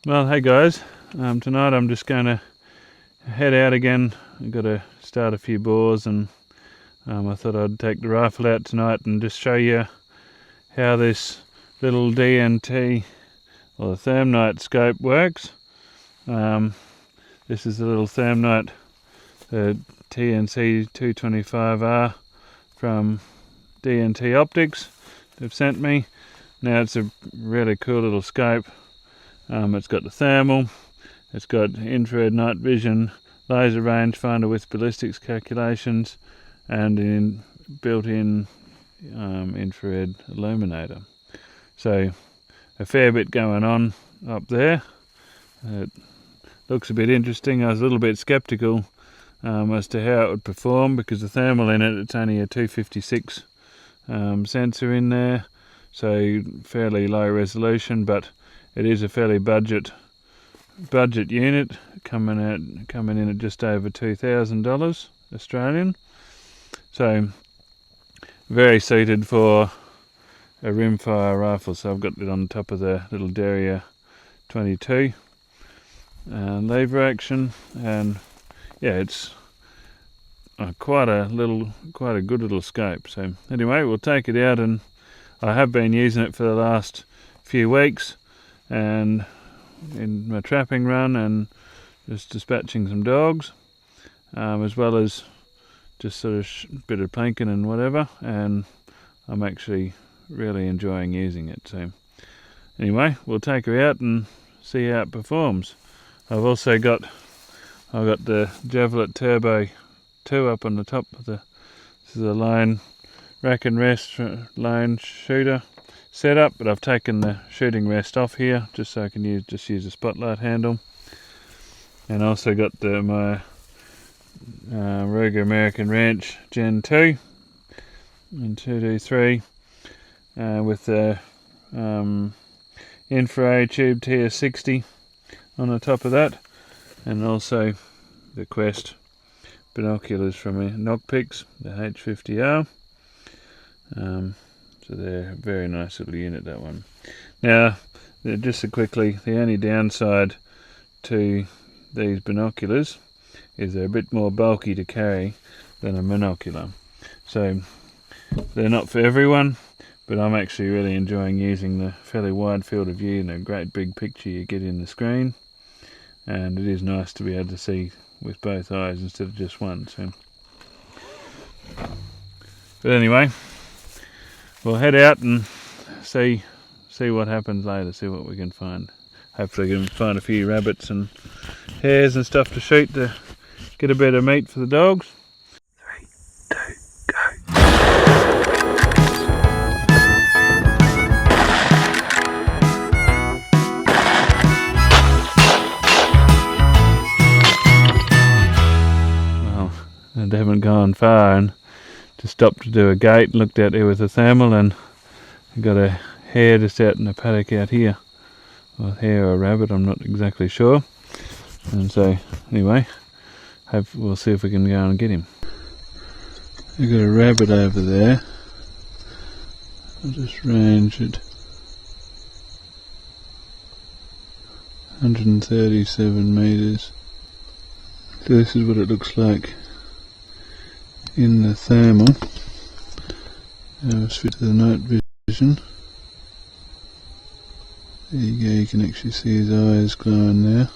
Well, hey guys, tonight I'm just going to head out again. I've got to start a few bores, and I thought I'd take the rifle out tonight and just show you how this little DNT or the ThermNight scope works. This is the little ThermNight, the TNC 225R from DNT Optics they've sent me. Now it's a really cool little scope. It's got the thermal, it's got infrared night vision, laser rangefinder with ballistics calculations, and built-in infrared illuminator. So a fair bit going on up there. It looks a bit interesting. I was a little bit skeptical as to how it would perform, because the thermal in it's only a 256 sensor in there, so fairly low resolution, but it is a fairly budget unit, coming in at just over $2,000 Australian. So very suited for a rimfire rifle. So I've got it on top of the little Derrier 22 lever action, and yeah, it's quite a good little scope. So anyway, we'll take it out, and I have been using it for the last few weeks, and in my trapping run, and just dispatching some dogs, as well as just sort of bit of planking and whatever, and I'm actually really enjoying using it. So anyway, we'll take her out and see how it performs. I've also got the Javelin Turbo 2 up on the top of this is a lone rack and rest lone shooter setup, but I've taken the shooting rest off here just so I can use a spotlight handle. And also got my Ruger American Ranch Gen 2 and 2D3 with the infrared tube TS60 on the top of that, and also the Quest binoculars from Knockpix, the H50R. So they're a very nice little unit, that one. Now, just quickly, the only downside to these binoculars is they're a bit more bulky to carry than a monocular. So they're not for everyone, but I'm actually really enjoying using the fairly wide field of view and a great big picture you get in the screen. And it is nice to be able to see with both eyes instead of just one. So, but anyway, we'll head out and see what happens later, see what we can find. Hopefully we can find a few rabbits and hares and stuff to shoot to get a bit of meat for the dogs. 3, 2, go. Well, I haven't gone far, and just stopped to do a gate, looked out there with the thermal, and I got a hare just out in the paddock out here. Well, hare or a rabbit, I'm not exactly sure. And so anyway, we'll see if we can go and get him. I've got a rabbit over there. I'll just range it. 137 metres. So this is what it looks like in the thermal. Now let's fit to the night vision. There you go, you can actually see his eyes glowing there.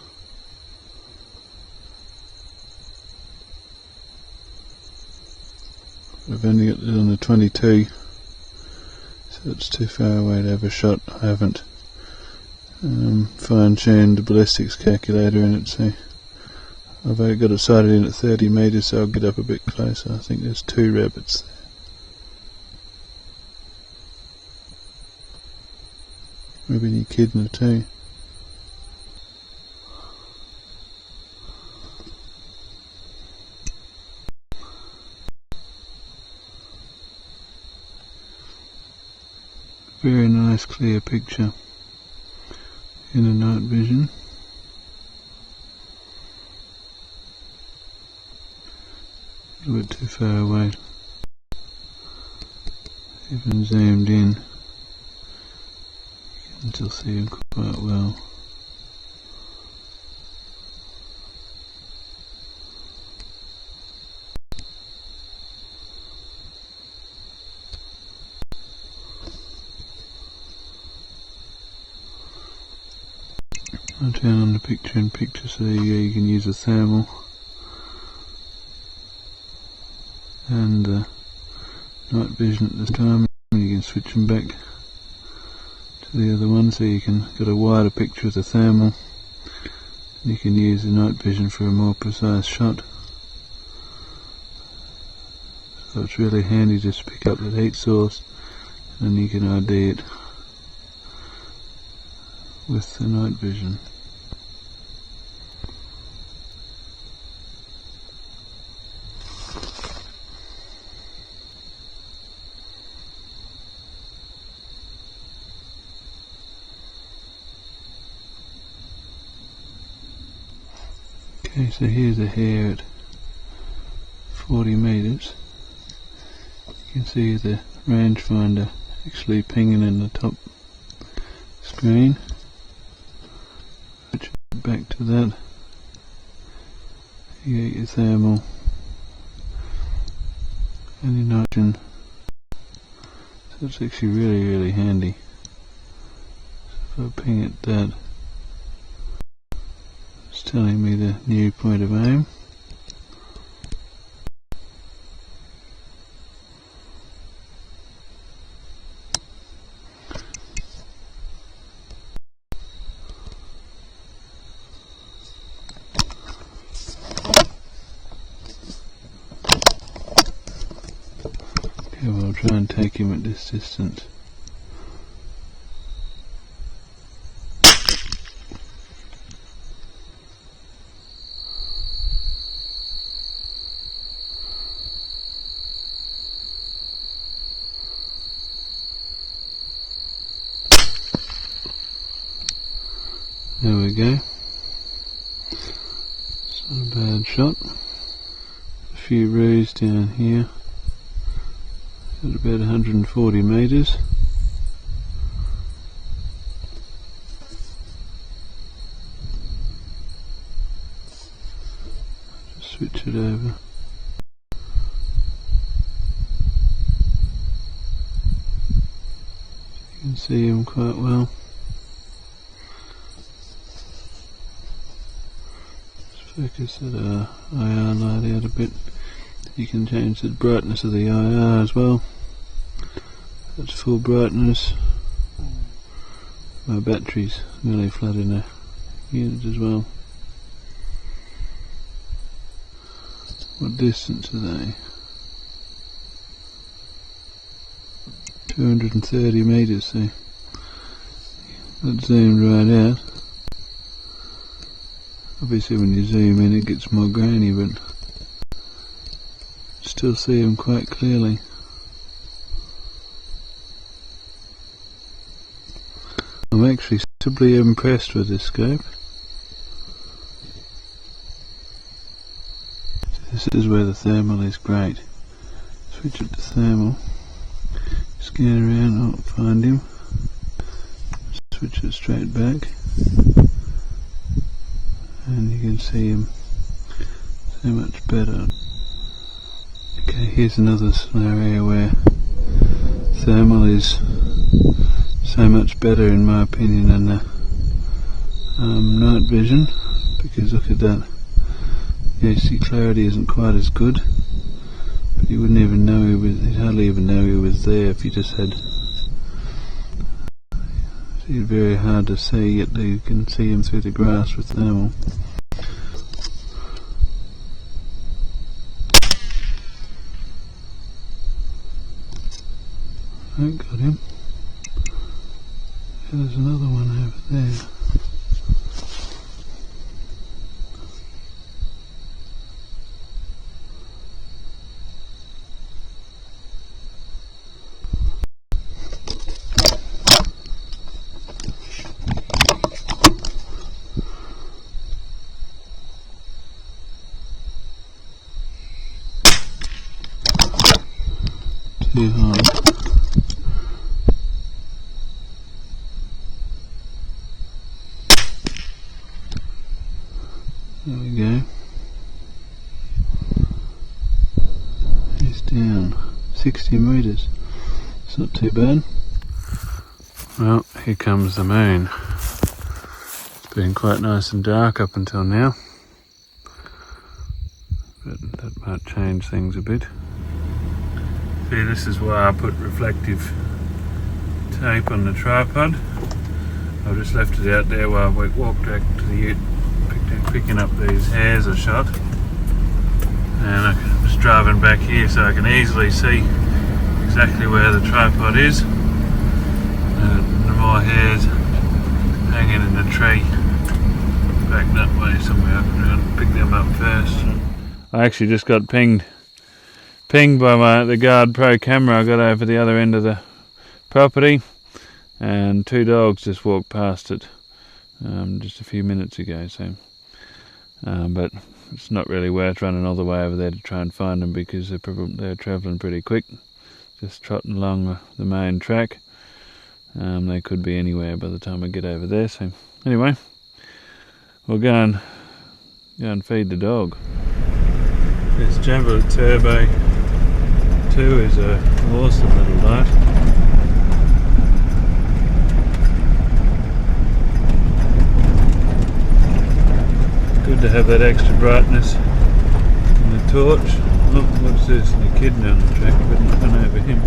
I've only got it on the 22, so it's too far away to have a shot. I haven't fine-tuned the ballistics calculator in it, so I've only got it sighted in at 30 metres, so I'll get up a bit closer. I think there's 2 rabbits there. Maybe an echidna too. Very nice clear picture in the night vision. A little bit too far away. Even zoomed in, you can still see him quite well. I'll turn on the picture in picture so you can use a thermal and night vision at this time, and you can switch them back to the other one so you can get a wider picture of the thermal. You can use the night vision for a more precise shot. So it's really handy just to pick up that heat source and you can ID it with the night vision. Okay, so here's a hare at 40 metres. You can see the rangefinder actually pinging in the top screen. Switch back to that. You get your thermal and your nitrogen. So it's actually really handy. So if I ping at that, it's telling me the new point of aim. Okay, well, I'll try and take him at this distance. There we go. It's not a bad shot. A few rows down here at about 140 metres. Just switch it over. You can see him quite well. Focus that IR light out a bit. You can change the brightness of the IR as well. That's full brightness. My battery's nearly flat in the unit as well. What distance are they? 230 metres, so that zoomed right out. Obviously when you zoom in it gets more grainy, but still see them quite clearly. I'm actually simply impressed with this scope. This is where the thermal is great. Switch it to thermal, scan around, find him, switch it straight back. And you can see him so much better. Okay, here's another scenario where thermal is so much better in my opinion than the night vision, because look at that. Yeah, see, clarity isn't quite as good, but you wouldn't even know you'd hardly even know he was there if you just had. It's very hard to see, yet you can see him through the grass with thermal. I got him. There's another one over there. Too hard. There we go. He's down 60 metres. It's not too bad. Well, here comes the moon. It's been quite nice and dark up until now, but that might change things a bit. See, this is why I put reflective tape on the tripod. I just left it out there while we walked back to the ute, picking up these hares I shot, and I was driving back here so I can easily see exactly where the tripod is. The more hares hanging in the tree back that way somewhere, I can pick them up first. I actually just got pinged by the Garde Pro Camera I got over the other end of the property, and 2 dogs just walked past it just a few minutes ago. So, but it's not really worth running all the way over there to try and find them, because they're travelling pretty quick, just trotting along the main track. They could be anywhere by the time I get over there. So anyway, we'll go and feed the dog. This Jumbo Turbo 2 is a awesome little light. Good to have that extra brightness in the torch. Oh, what's this? The kid down the track, but nothing over him.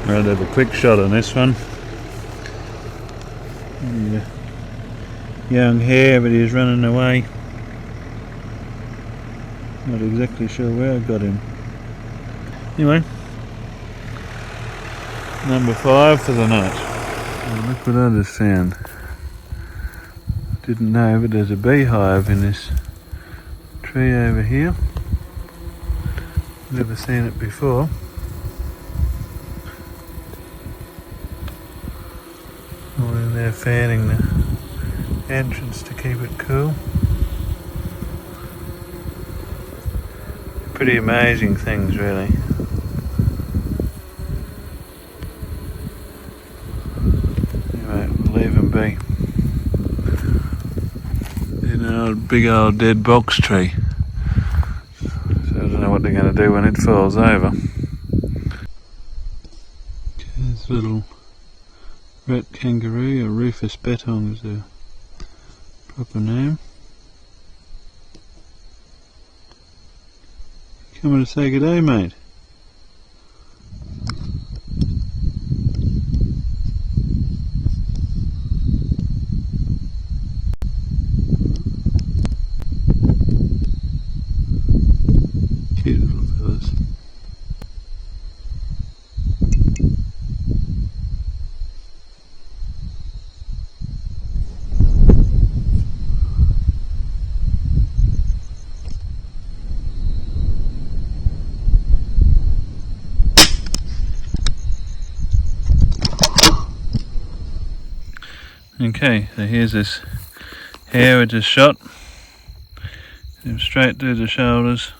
Right, have a quick shot on this one. Yeah. Young hare, but he's running away. Not exactly sure where I got him. Anyway, number 5 for the night. Oh, look what I just found. Didn't know, but there's a beehive in this tree over here. Never seen it before. All in there fanning the entrance to keep it cool. Pretty amazing things, really. Anyway, we'll leave them be. In an old, big old dead box tree. So I don't know what they're going to do when it falls over. Okay, this little rat kangaroo, or Rufus Betong is the proper name. Coming to say good day, mate. Cute little fellas. Okay, so here's this hare I just shot. Him straight through the shoulders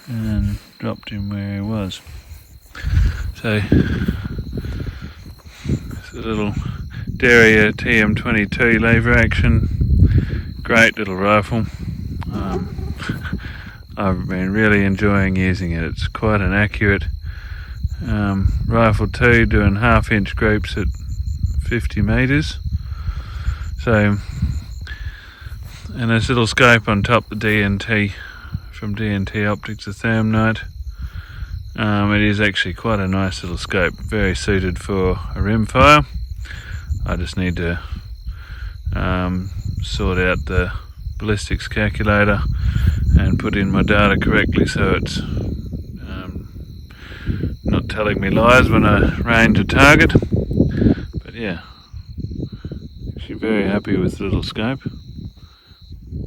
and dropped him where he was. So it's a little Derrier TM22 lever action, great little rifle. I've been really enjoying using it. It's quite an accurate rifle too, doing 1/2 inch groups at 50 metres. So, and this little scope on top, the DNT from DNT Optics, the ThermNight. It is actually quite a nice little scope, very suited for a rimfire. I just need to sort out the ballistics calculator and put in my data correctly so it's not telling me lies when I range a target. But yeah, actually very happy with the little scope.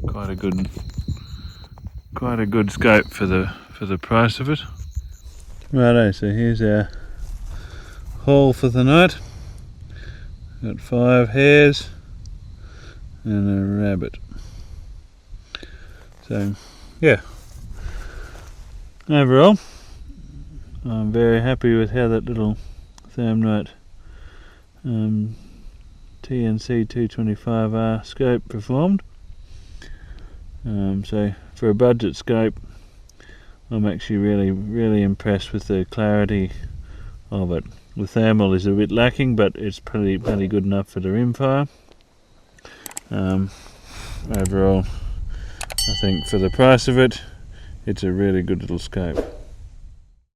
Quite a good scope for the price of it. Righto, so here's our haul for the night. Got 5 hares and a rabbit. So yeah, overall I'm very happy with how that little ThermNight TNC 225R scope performed. So for a budget scope, I'm actually really impressed with the clarity of it. The thermal is a bit lacking, but it's pretty good enough for the rimfire. Overall, I think for the price of it, it's a really good little scope.